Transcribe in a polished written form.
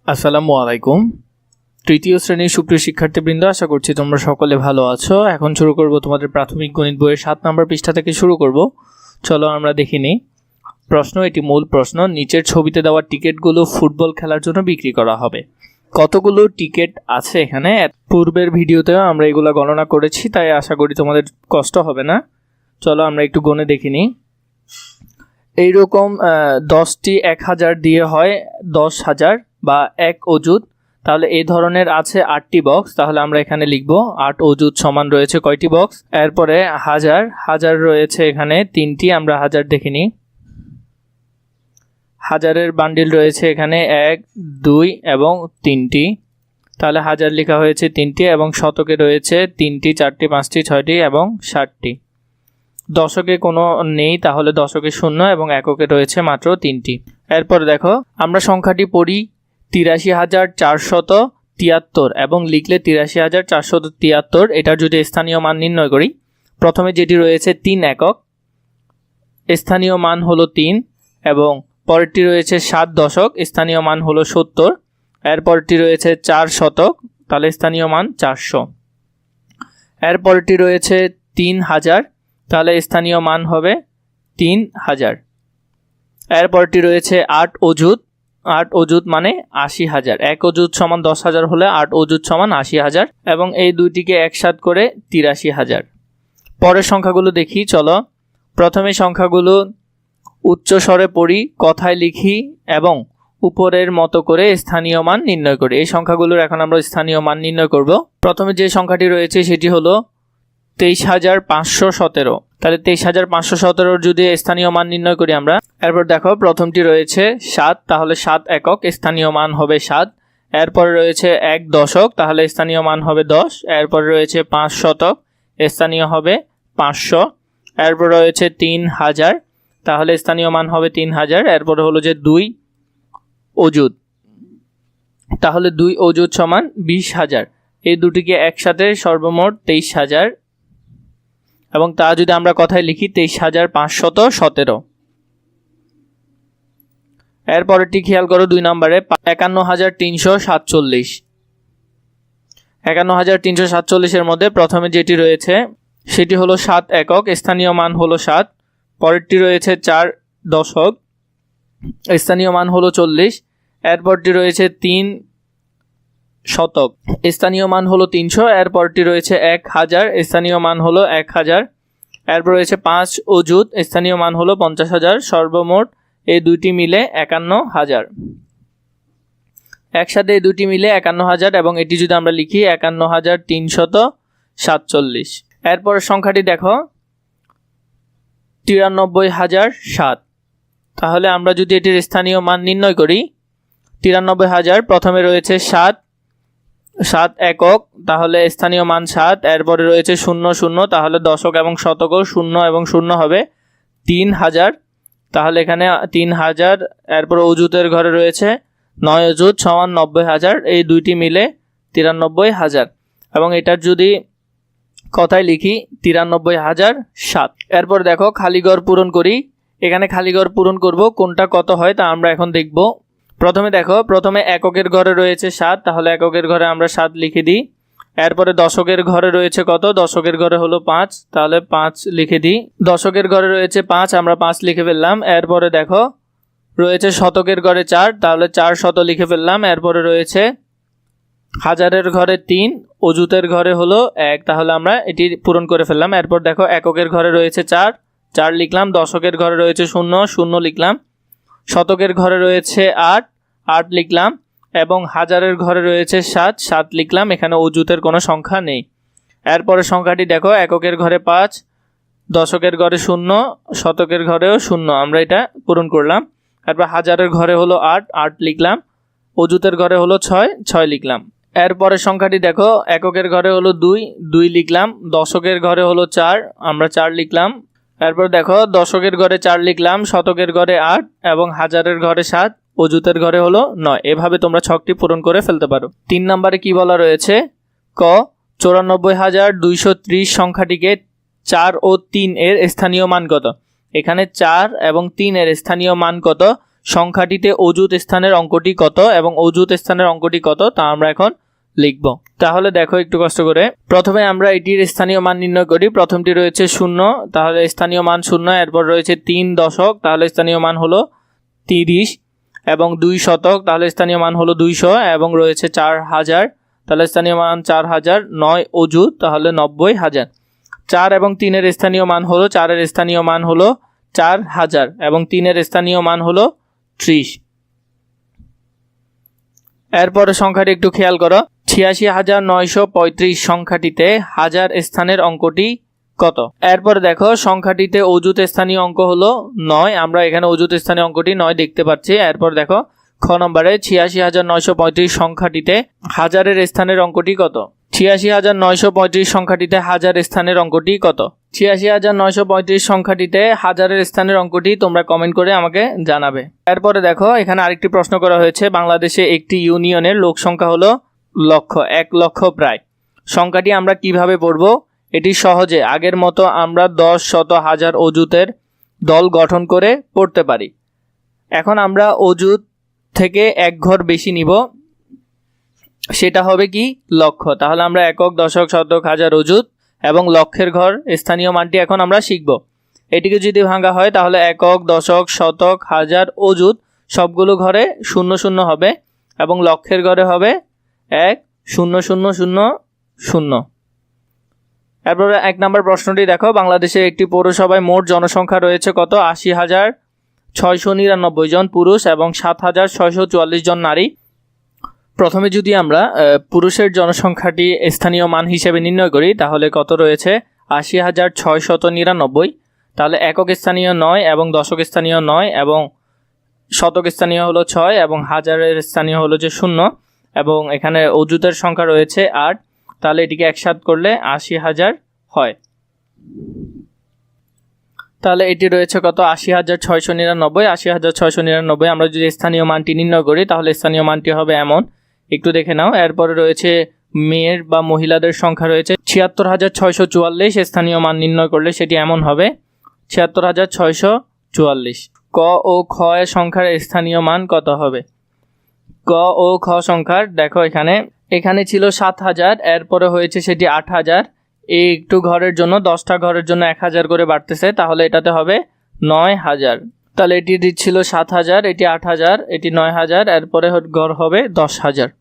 আসসালামু আলাইকুম। তৃতীয় শ্রেণীর সুপ্রিয় শিক্ষার্থীবৃন্দ, আশা করছি তোমরা সকলে ভালো আছো। এখন শুরু করব তোমাদের প্রাথমিক গণিত বইয়ের 7 নম্বর পৃষ্ঠা থেকে শুরু করব। চলো আমরা দেখে নিই। প্রশ্ন, এটি মূল প্রশ্ন। নিচের ছবিতে দেওয়া টিকিটগুলো ফুটবল খেলার জন্য বিক্রি করা হবে। কতগুলো টিকিট আছে এখানে? পূর্বের ভিডিওতেও আমরা এগুলো গণনা করেছি, তাই আশা করি তোমাদের কষ্ট হবে না। চলো আমরা একটু গণে দেখে নিই। এইরকম 10টি 1000 দিয়ে হয় 10,000 বা 1 অযুত। তাহলে এই ধরনের আছে 8টি বক্স। তাহলে আমরা এখানে লিখব 8 অযুত সমান রয়েছে কয়টি বক্স। এরপরে হাজার রয়েছে এখানে 3টি। আমরা হাজার দেখে নিই। হাজারের বান্ডিল রয়েছে এখানে 1, 2 এবং 3টি। তাহলে হাজার লেখা হয়েছে 3টি এবং শতকে রয়েছে 3টি, 4টি, 5টি, 6টি এবং 60টি। দশকে কোনো নেই, তাহলে দশকে 0 এবং এককে রয়েছে মাত্র 3টি। এরপর দেখো, আমরা সংখ্যাটি পড়ি 83,473 এবং লিখলে 83,473। এটার যদি স্থানীয় মান নির্ণয় করি, প্রথমে যেটি রয়েছে 3 একক, স্থানীয় মান হলো 3, এবং পরেরটি রয়েছে 7 দশক, স্থানীয় মান হলো 70। এরপরটি রয়েছে 4 শতক, তাহলে স্থানীয় মান 400। এরপরটি রয়েছে 3000, তাহলে স্থানীয় মান হবে 3000। এরপরটি রয়েছে 8 অযুত। 8 অযুত মানে 80,000। 1 অযুত সমান 10,000 হলে 8 অযুত সমান 80,000, এবং এই দুইটিকে একসাথ করে 83,000। পরের সংখ্যাগুলো দেখি। চলো, প্রথমে সংখ্যাগুলো উচ্চ স্বরে পড়ি, কথায় লিখি এবং উপরের মতো করে স্থানীয় মান নির্ণয় করি। এই সংখ্যাগুলোর এখন আমরা স্থানীয় মান নির্ণয় করব। প্রথমে যে সংখ্যাটি রয়েছে সেটি হলো 23,517। তাহলে 23,517 যদি স্থানীয় মান নির্ণয় করি আমরা। এরপর দেখো, প্রথমটি রয়েছে 7, তাহলে 7 একক, স্থানীয় মান হবে 7। এরপর রয়েছে 1 দশক, তাহলে স্থানীয় মান হবে 10। এরপর রয়েছে 5 শতক, স্থানীয় হবে 500। এরপর রয়েছে 3000, তাহলে স্থানীয় মান হবে 3000। এরপর হলো যে 2 অযুত, তাহলে 2 অযুত সমান 20,000। এই দুটিকে একসাথে সর্বমোট 23,000, এবং তা যদি আমরা কথায় লিখি 23,517। এরপরেরটি খেয়াল করো, 2 নম্বরে 51,347। 51,347 এর মধ্যে প্রথমে যেটি রয়েছে সেটি হলো 7 একক, স্থানীয় মান হলো 7। পরেরটি রয়েছে 4 দশক, স্থানীয় মান হলো 40। এরপরটি রয়েছে 3 শতক, স্থানীয় মান হলো 300। এরপরটি রয়েছে 1000, স্থানীয় মান হলো 1000। এরপর রয়েছে 5 অযুত, স্থানীয় মান হলো 50,000। সর্বমোট এই দুইটি মিলে 51,000। একসাথে এই দুটি মিলে 51,000, এবং এটি যদি আমরা লিখি 51,347। এরপর সংখ্যাটি দেখো 93,007। তাহলে আমরা যদি এটির স্থানীয় মান নির্ণয় করি, 93,000, প্রথমে রয়েছে 7 একক, তাহলে স্থানীয় মান 7। এরপরে রয়েছে 00, তাহলে দশক এবং শতকও 0 এবং 0 হবে 3000, তাহলে এখানে 3000। এরপর অযুতের ঘরে রয়েছে 9 অযুত সমান 90,000। এই দুইটি মিলে 93,000, এবং এটার যদি কথায় লিখি 93,007। এরপর দেখো, খালিঘর পূরণ করি। এখানে খালিঘর পূরণ করব, কোনটা কত হয় তা আমরা এখন দেখব। প্রথমে দেখো, প্রথমে এককের ঘরে রয়েছে 7, তাহলে এককের ঘরে আমরা 7 লিখে দিই। এরপরে দশকের ঘরে রয়েছে কত? দশকের ঘরে হলো 5, তাহলে 5 লিখে দিই। দশকের ঘরে রয়েছে 5, আমরা 5 লিখে ফেললাম। এরপরে দেখো রয়েছে শতকের ঘরে 4, তাহলে 4 শত লিখে ফেললাম। এরপরে রয়েছে হাজারের ঘরে 3, অযুতের ঘরে হলো 1, তাহলে আমরা এটি পূরণ করে ফেললাম। এরপর দেখো, এককের ঘরে রয়েছে 4 লিখলাম। দশকের ঘরে রয়েছে 0 লিখলাম। শতকের ঘরে রয়েছে 8 লিখলাম, এবং হাজারের ঘরে রয়েছে 7 লিখলাম। এখানে অযুতের কোনো সংখ্যা নেই। এরপরে সংখ্যাটি দেখো, এককের ঘরে 5, দশকের ঘরে 0, শতকের ঘরেও 0, আমরা এটা পূরণ করলাম। এরপর হাজারের ঘরে হলো 8 লিখলাম। অযুতের ঘরে হলো 6 লিখলাম। এরপরে সংখ্যাটি দেখো, এককের ঘরে হলো 2 লিখলাম। দশকের ঘরে হলো 4, আমরা 4 লিখলাম। এরপর দেখো, দশকের ঘরে 4 লিখলাম, শতকের ঘরে 8, এবং হাজারের ঘরে 7, অযুতের ঘরে হলো 9। এভাবে তোমরা ছকটি পূরণ করে ফেলতে পারো। 3 নম্বরে কি বলা রয়েছে? ক, 94,230 সংখ্যাটিকে 4 ও 3 এর স্থানীয় মান কত? এখানে 4 এবং 3 এর স্থানীয় মান কত সংখ্যাটিতে অযুত স্থানের অঙ্কটি কত এবং অযুত স্থানের অঙ্কটি কত তা আমরা এখন লিখব। তাহলে দেখো একটু কষ্ট করে, প্রথমে আমরা এটির স্থানীয় মান নির্ণয় করি। প্রথমটি রয়েছে 0, তাহলে স্থানীয় মান 0। এরপর রয়েছে 3 দশক, তাহলে স্থানীয় মান হলো 30, এবং 2 শতক, তাহলে স্থানীয় মান হলো 200, এবং রয়েছে 4000, তাহলে স্থানীয় মান 4000। 9 অযুত, তাহলে 90000। 4 এবং 3-এর স্থানীয় মান হলো 4-এর স্থানীয় মান হলো 4000 এবং 3-এর স্থানীয় মান হলো 30। এরপরে সংখ্যাটি একটু খেয়াল করো, 86935 সংখ্যাটিতে হাজার স্থানের অঙ্কটি কত? এরপরে দেখো সংখ্যাটিতে অযুত স্থানীয় অঙ্ক হলো 9, আমরা এখানে অযুত স্থানীয় অঙ্কটি 9 দেখতে পাচ্ছি। এরপর দেখো খ নম্বরে 86935 সংখ্যাটিতে হাজারের স্থানের অঙ্কটি কত? 86935 সংখ্যাটিতে হাজার স্থানের অঙ্কটি কত? 86935 সংখ্যাটিতে হাজারের স্থানের অঙ্কটি তোমরা কমেন্ট করে আমাকে জানাবে। এরপরে দেখো এখানে আরেকটি প্রশ্ন করা হয়েছে, বাংলাদেশে একটি ইউনিয়নের লোক সংখ্যা হলো লক্ষ, 1 লক্ষ প্রায়। সংখ্যাটি আমরা কিভাবে পড়ব? এটি সহজে আগের মতো আমরা 10, শত, হাজার অযুতের দল গঠন করে পড়তে পারি। এখন আমরা অযুত থেকে এক ঘর বেশি নিব, সেটা হবে কি? লক্ষ। তাহলে আমরা একক, দশক, শতক, হাজার, অযুত এবং লক্ষের ঘর স্থানীয় মানটি এখন আমরা শিখব। এটিকে যদি ভাঙা হয় তাহলে একক, দশক, শতক, হাজার, অযুত সবগুলো ঘরে 0 0 হবে এবং লক্ষের ঘরে হবে 1 0 0 0 0। এরপরে 1 নম্বর প্রশ্নটি দেখো, বাংলাদেশে একটি পৌরসভায় মোট জনসংখ্যা রয়েছে কত? 80,699 জন পুরুষ এবং 7,644 জন নারী। প্রথমে যদি আমরা পুরুষের জনসংখ্যাটি স্থানীয় মান হিসেবে নির্ণয় করি তাহলে কত রয়েছে? 80,699। তাহলে একক স্থানীয় 9 এবং দশক স্থানীয় 9 এবং শতক স্থানীয় হলো 6 এবং হাজারের স্থানীয় হলো যে 0 এবং এখানে অযুতের সংখ্যা রয়েছে 8। তাহলে এটিকে একসাথে করলে 80,000 হয়। তাহলে এটি রয়েছে কত? 80,699। 80,699 আমরা যদি স্থানীয় মানটি নির্ণয় করি তাহলে স্থানীয় মানটি হবে এমন, একটু দেখে নাও। এরপরে রয়েছে মেয়ের বা মহিলাদের সংখ্যা রয়েছে 76,644। স্থানীয় মান নির্ণয় করলে সেটি এমন হবে 76,644। ক ও খ এর সংখ্যার স্থানীয় মান কত হবে? ক ও খ সংখ্যার দেখো এখানে ছিল 7,000, এরপরে হয়েছে সেটি 8,000। এই একটু ঘরের জন্য 10টা ঘরের জন্য 1,000 করে বাড়তেছে, তাহলে এটাতে হবে 9,000। তাহলে এটি ছিল 7,000, এটি 8,000, এটি 9,000, এরপরে ঘর হবে 10,000।